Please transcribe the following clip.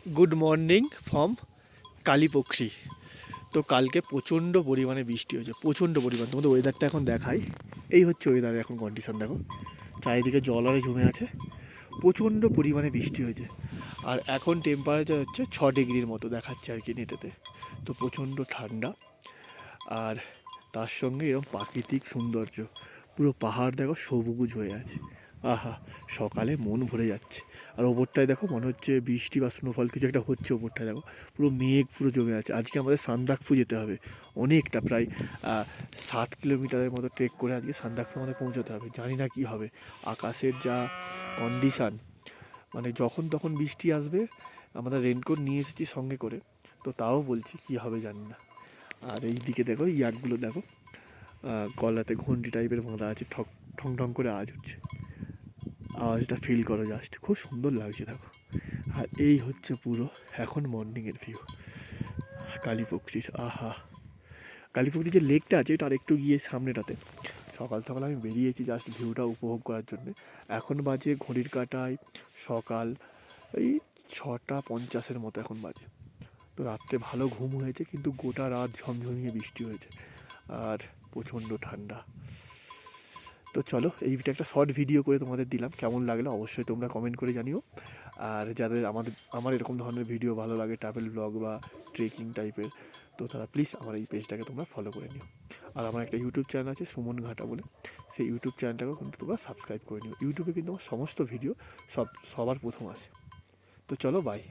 Good morning from Kalipokhari. তো কালকে প্রচণ্ড পরিমাণে বৃষ্টি হয়েছে, প্রচণ্ড পরিমাণ। তোমাদের ওয়েদারটা এখন দেখাই। এই হচ্ছে ওয়েদারের এখন কন্ডিশন, দেখো চারিদিকে জল আরে জমে আছে, প্রচণ্ড পরিমাণে বৃষ্টি হয়েছে। আর এখন টেম্পারেচার হচ্ছে 6 ডিগ্রির মতো দেখাচ্ছে আর কি নেটেতে। তো প্রচণ্ড ঠান্ডা, আর তার সঙ্গে এরকম প্রাকৃতিক সৌন্দর্য, পুরো পাহাড় দেখো সবুজ হয়ে আছে। আহা, সকালে মন ভরে যাচ্ছে। আর ওপরটায় দেখো মনে হচ্ছে বৃষ্টি বা স্নোফল কিছু একটা হচ্ছে। ওপরটায় দেখো পুরো মেঘ পুরো জমে আছে। আজকে আমাদের সান্দাকফু যেতে হবে, অনেকটা, প্রায় 7 কিলোমিটারের মতো ট্রেক করে আজকে সান্দাকফু আমাদের পৌঁছতে হবে। জানি না কি হবে, আকাশের যা কন্ডিশান, মানে যখন তখন বৃষ্টি আসবে। আমরা রেনকোট নিয়ে এসেছি সঙ্গে করে, তো তাও বলছি কি হবে জানি না। আর এই দিকে দেখো ইয়াকগুলো দেখো, গলাতে ঘন্টি টাইপের বাঁধা আছে, ঠং ঠং করে আওয়াজ হচ্ছে। আওয়াজটা ফিল করো জাস্ট, খুব সুন্দর লাগছে দেখো। আর এই হচ্ছে পুরো এখন মর্নিংয়ের ভিউ কালীপুকুরির। আহা, কালীপুকুরির যে লেকটা আছে তার একটু গিয়ে সামনেটাতে সকাল সকাল আমি বেরিয়েছি জাস্ট ভিউটা উপভোগ করার জন্যে। এখন বাজে ঘড়ির কাঁটায় সকাল এই 6:50 মতো এখন বাজে। তো রাত্রে ভালো ঘুম হয়েছে, কিন্তু গোটা রাত ঝমঝমিয়ে বৃষ্টি হয়েছে আর প্রচণ্ড ঠান্ডা। তো চলো, এইটা একটা শর্ট ভিডিও করে তোমাদের দিলাম, কেমন লাগলো অবশ্যই তোমরা কমেন্ট করে জানিও। আর যাদের আমার এরকম ধরনের ভিডিও ভালো লাগে, ট্রাভেল ব্লগ বা ট্রেকিং টাইপের, তো তারা প্লিজ আমার এই পেজটাকে তোমরা ফলো করে নিও। আর আমার একটা ইউটিউব চ্যানেল আছে সুমন ঘাটা বলে, সেই ইউটিউব চ্যানেলটাকেও কিন্তু তোমরা সাবস্ক্রাইব করে নিও। ইউটিউবে কিন্তু আমার সমস্ত ভিডিও সবার প্রথম আসে। তো চলো, বাই।